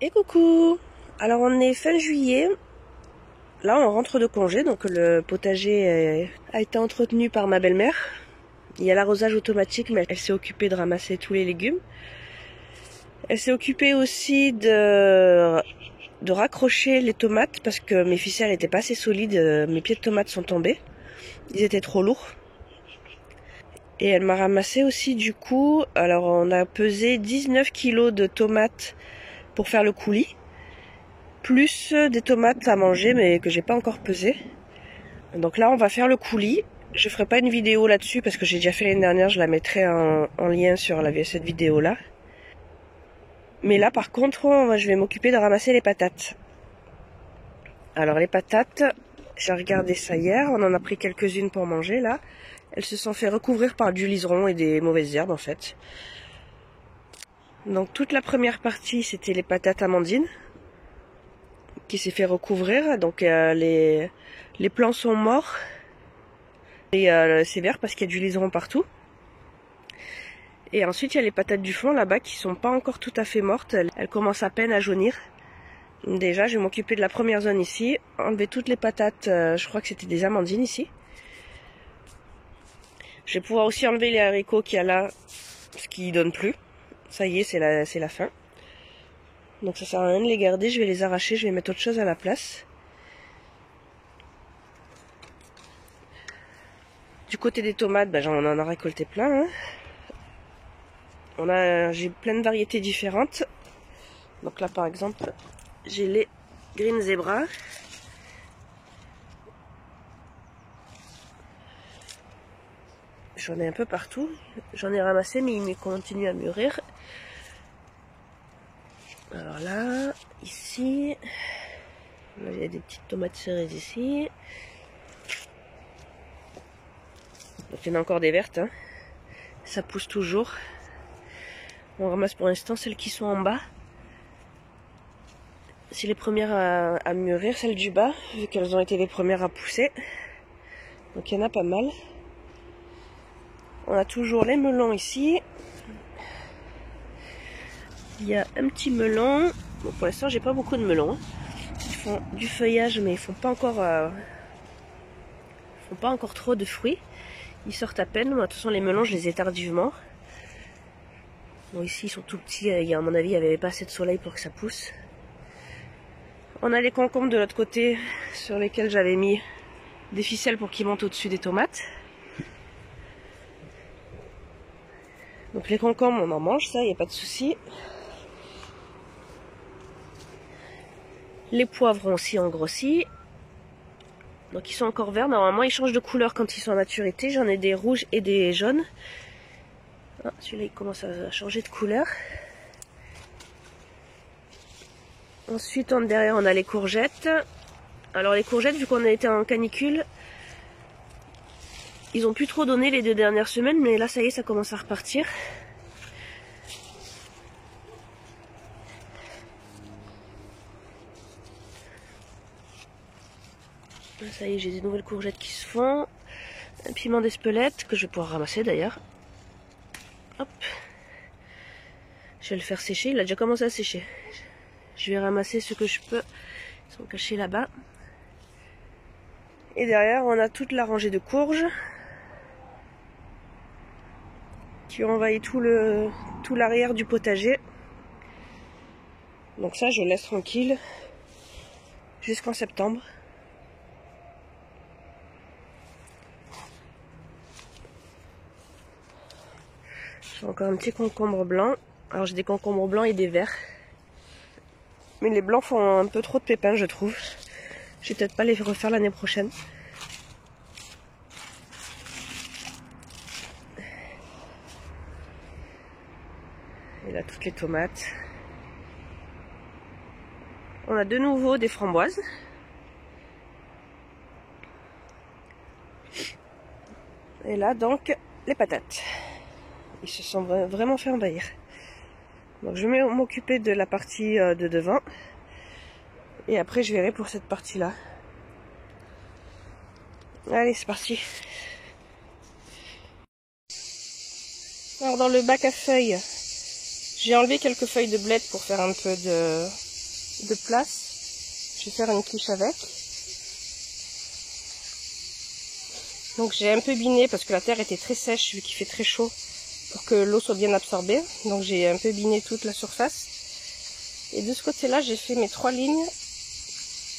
Et coucou! Alors on est fin juillet, là on rentre de congé, donc le potager a été entretenu par ma belle-mère. Il y a l'arrosage automatique, mais elle s'est occupée de ramasser tous les légumes. Elle s'est occupée aussi de raccrocher les tomates parce que mes ficelles n'étaient pas assez solides, mes pieds de tomates sont tombés, ils étaient trop lourds. Et elle m'a ramassé aussi du coup, alors on a pesé 19 kilos de tomates pour faire le coulis. Plus des tomates à manger mais que j'ai pas encore pesé. Donc là on va faire le coulis. Je ferai pas une vidéo là-dessus parce que j'ai déjà fait l'année dernière, je la mettrai en lien sur cette vidéo là. Mais là par contre je vais m'occuper de ramasser les patates. Alors les patates, j'ai regardé ça hier, on en a pris quelques-unes pour manger là. Elles se sont fait recouvrir par du liseron et des mauvaises herbes en fait. Donc toute la première partie c'était les patates amandines qui s'est fait recouvrir, donc les plants sont morts et c'est vert parce qu'il y a du liseron partout. Et ensuite il y a les patates du fond là-bas qui sont pas encore tout à fait mortes, elles commencent à peine à jaunir. Déjà je vais m'occuper de la première zone ici, enlever toutes les patates, je crois que c'était des amandines ici. Je vais pouvoir aussi enlever les haricots qu'il y a là, ce qui donne plus. Ça y est, c'est la fin. Donc ça sert à rien de les garder, je vais les arracher, je vais mettre autre chose à la place. Du côté des tomates, on en a récolté plein. J'ai plein de variétés différentes. Donc là par exemple, j'ai les Green Zebra. J'en ai un peu partout. J'en ai ramassé mais ils continuent à mûrir. Alors là, ici, il y a des petites tomates cerises ici. Donc il y en a encore des vertes. Ça pousse toujours. On ramasse pour l'instant celles qui sont en bas. C'est les premières à mûrir, celles du bas, vu qu'elles ont été les premières à pousser. Donc il y en a pas mal. On a toujours les melons ici. Il y a un petit melon. Bon, pour l'instant j'ai pas beaucoup de melons. Ils font du feuillage mais ils font pas encore trop de fruits. Ils sortent à peine. Moi, de toute façon les melons je les ai tardivement. Bon ici ils sont tout petits, à mon avis il n'y avait pas assez de soleil pour que ça pousse. On a les concombres de l'autre côté sur lesquels j'avais mis des ficelles pour qu'ils montent au-dessus des tomates. Donc les concombres on en mange, ça, il n'y a pas de souci. Les poivrons aussi ont grossi. Donc ils sont encore verts, normalement ils changent de couleur quand ils sont à maturité. J'en ai des rouges et des jaunes. Ah, celui-là il commence à changer de couleur. Ensuite derrière on a les courgettes. Alors les courgettes, vu qu'on a été en canicule, ils ont plus trop donné les 2 dernières semaines, mais là ça y est, ça commence à repartir. Là, ça y est, j'ai des nouvelles courgettes qui se font. Un piment d'Espelette que je vais pouvoir ramasser d'ailleurs. Hop. Je vais le faire sécher, il a déjà commencé à sécher. Je vais ramasser ce que je peux. Ils sont cachés là-bas. Et derrière, on a toute la rangée de courges qui ont envahi tout l'arrière du potager. Donc ça, je laisse tranquille jusqu'en septembre. J'ai encore un petit concombre blanc. Alors j'ai des concombres blancs et des verts. Mais les blancs font un peu trop de pépins, je trouve. Je vais peut-être pas les refaire l'année prochaine. Et là, toutes les tomates. On a de nouveau des framboises. Et là, donc, les patates. Ils se sont vraiment fait envahir. Donc je vais m'occuper de la partie de devant. Et après, je verrai pour cette partie-là. Allez, c'est parti. Alors dans le bac à feuilles, j'ai enlevé quelques feuilles de bled pour faire un peu de de place. Je vais faire une quiche avec. Donc j'ai un peu biné parce que la terre était très sèche vu qu'il fait très chaud pour que l'eau soit bien absorbée. Donc j'ai un peu biné toute la surface. Et de ce côté-là, j'ai fait mes 3 lignes.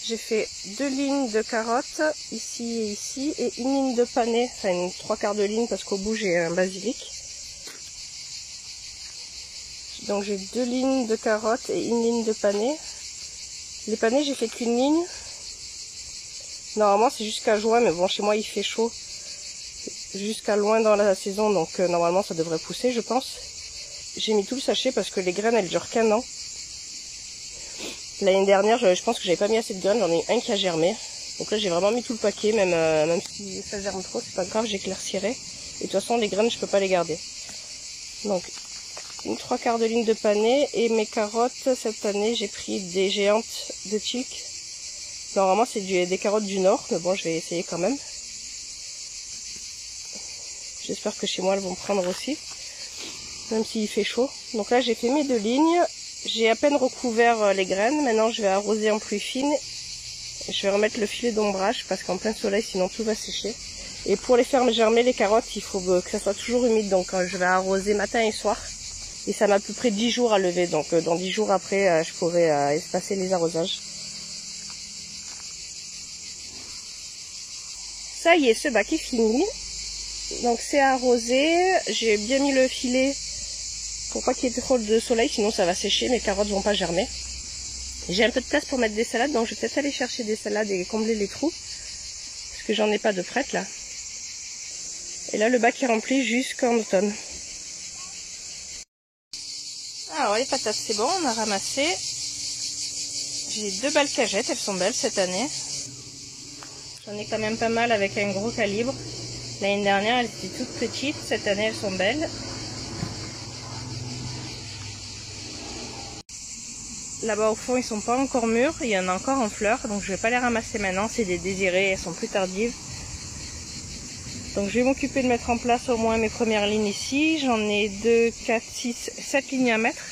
J'ai fait 2 lignes de carottes, ici et ici, et une ligne de panais, enfin une 3/4 de ligne parce qu'au bout j'ai un basilic. Donc j'ai 2 lignes de carottes et une ligne de panais. Les panais, j'ai fait qu'une ligne. Normalement c'est jusqu'à juin, mais bon chez moi il fait chaud jusqu'à loin dans la saison, donc normalement ça devrait pousser je pense. J'ai mis tout le sachet parce que les graines elles durent qu'1 an. L'année dernière, je pense que j'avais pas mis assez de graines, j'en ai eu un qui a germé. Donc là, j'ai vraiment mis tout le paquet, même si ça germe trop, c'est pas grave, j'éclaircirai. Et de toute façon, les graines, je peux pas les garder. Donc, une 3/4 de ligne de panais. Et mes carottes, cette année, j'ai pris des géantes de Tilk. Normalement, c'est des carottes du Nord, mais bon, je vais essayer quand même. J'espère que chez moi, elles vont prendre aussi, même s'il fait chaud. Donc là, j'ai fait mes 2 lignes. J'ai à peine recouvert les graines. Maintenant, je vais arroser en pluie fine. Je vais remettre le filet d'ombrage parce qu'en plein soleil, sinon tout va sécher. Et pour les faire germer, les carottes, il faut que ça soit toujours humide. Donc, je vais arroser matin et soir. Et ça m'a à peu près 10 jours à lever. Donc, dans 10 jours après, je pourrai espacer les arrosages. Ça y est, ce bac est fini. Donc, c'est arrosé. J'ai bien mis le filet pour pas qu'il y ait trop de soleil, sinon ça va sécher, mes carottes vont pas germer. J'ai un peu de place pour mettre des salades, donc je vais peut-être aller chercher des salades et combler les trous, parce que j'en ai pas de prête là. Et là le bac est rempli jusqu'en automne. Alors les patates c'est bon, on a ramassé. J'ai 2 balles cagettes, elles sont belles cette année. J'en ai quand même pas mal avec un gros calibre. L'année dernière elles étaient toutes petites, cette année elles sont belles. Là-bas au fond ils sont pas encore mûrs, il y en a encore en fleurs, donc je vais pas les ramasser maintenant, c'est des désirées, elles sont plus tardives. Donc je vais m'occuper de mettre en place au moins mes premières lignes ici, j'en ai 2, 4, 6, 7 lignes à mettre.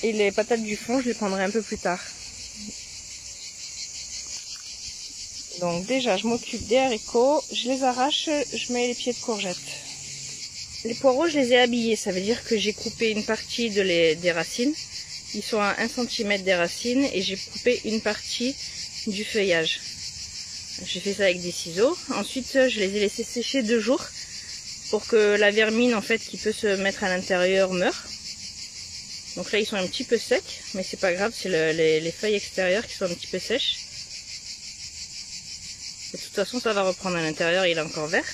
Et les patates du fond je les prendrai un peu plus tard. Donc déjà je m'occupe des haricots, je les arrache, je mets les pieds de courgettes. Les poireaux, je les ai habillés, ça veut dire que j'ai coupé une partie des racines. Ils sont à 1 cm des racines et j'ai coupé une partie du feuillage. J'ai fait ça avec des ciseaux. Ensuite, je les ai laissés sécher 2 jours pour que la vermine en fait qui peut se mettre à l'intérieur meure. Donc là, ils sont un petit peu secs, mais c'est pas grave, c'est les feuilles extérieures qui sont un petit peu sèches. De toute façon, ça va reprendre à l'intérieur, il est encore vert.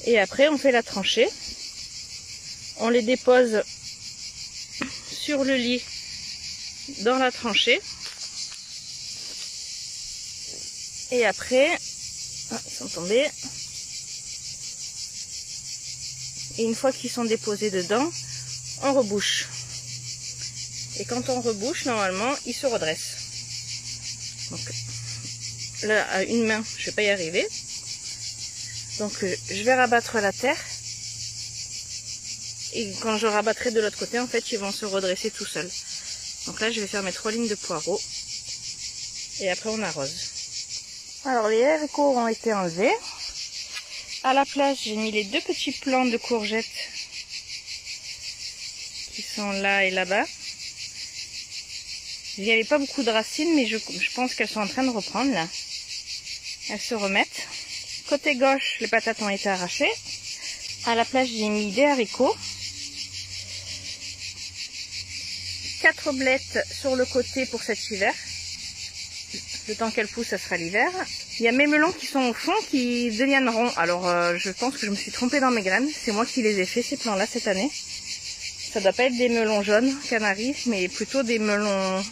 Et après, on fait la tranchée. On les dépose sur le lit dans la tranchée. Et après, ils sont tombés. Et une fois qu'ils sont déposés dedans, on rebouche. Et quand on rebouche, normalement, ils se redressent. Donc là, à une main, je vais pas y arriver. Donc je vais rabattre la terre. Et quand je rabattrai de l'autre côté, en fait, ils vont se redresser tout seuls. Donc là, je vais faire mes 3 lignes de poireaux. Et après, on arrose. Alors, les haricots ont été enlevés. À la place, j'ai mis les 2 petits plants de courgettes qui sont là et là-bas. Il n'y avait pas beaucoup de racines, mais je pense qu'elles sont en train de reprendre là. Elles se remettent. Côté gauche, les patates ont été arrachées. À la place, j'ai mis des haricots. 4 blettes sur le côté pour cet hiver. Le temps qu'elles poussent, ça sera l'hiver. Il y a mes melons qui sont au fond qui deviendront. Alors, je pense que je me suis trompée dans mes graines. C'est moi qui les ai fait, ces plants-là, cette année. Ça doit pas être des melons jaunes, canaris, mais plutôt des melons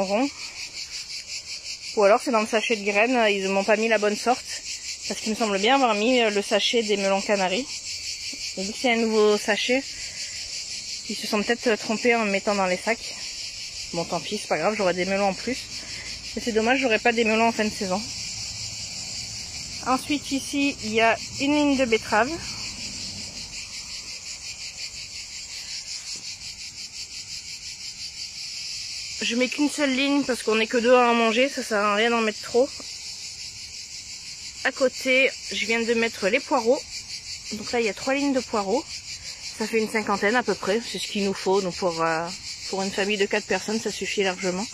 ronds. Ou alors c'est dans le sachet de graines, ils ne m'ont pas mis la bonne sorte. Parce qu'il me semble bien avoir mis le sachet des melons canaris. Et vu que c'est un nouveau sachet, ils se sont peut-être trompés en me mettant dans les sacs. Bon, tant pis, c'est pas grave, j'aurai des melons en plus. Mais c'est dommage, j'aurai pas des melons en fin de saison. Ensuite, ici, il y a une ligne de betterave. Je mets qu'une seule ligne parce qu'on n'est que deux à en manger, ça sert à rien d'en mettre trop. À côté, je viens de mettre les poireaux. Donc là, il y a 3 lignes de poireaux. Ça fait une cinquantaine à peu près, c'est ce qu'il nous faut. Donc pour une famille de 4 personnes, ça suffit largement.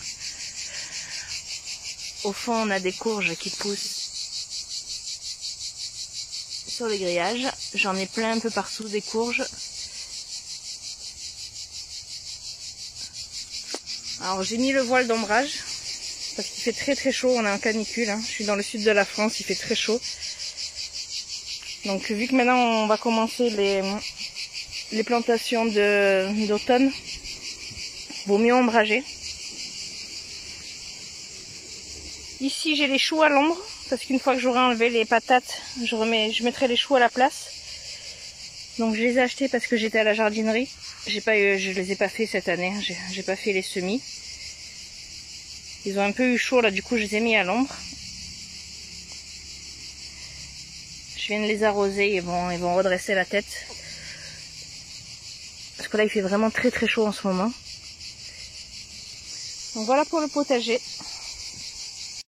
Au fond, on a des courges qui poussent sur les grillages. J'en ai plein un peu partout des courges. Alors j'ai mis le voile d'ombrage parce qu'il fait très très chaud, on est en canicule, hein. Je suis dans le sud de la France, il fait très chaud. Donc vu que maintenant on va commencer les plantations d'automne, vaut mieux ombrager. Ici j'ai les choux à l'ombre parce qu'une fois que j'aurai enlevé les patates, je mettrai les choux à la place. Donc je les ai achetés parce que j'étais à la jardinerie. Je les ai pas fait cette année, j'ai pas fait les semis. Ils ont un peu eu chaud là, du coup je les ai mis à l'ombre. Je viens de les arroser, ils vont redresser la tête. Parce que là il fait vraiment très très chaud en ce moment. Donc voilà pour le potager.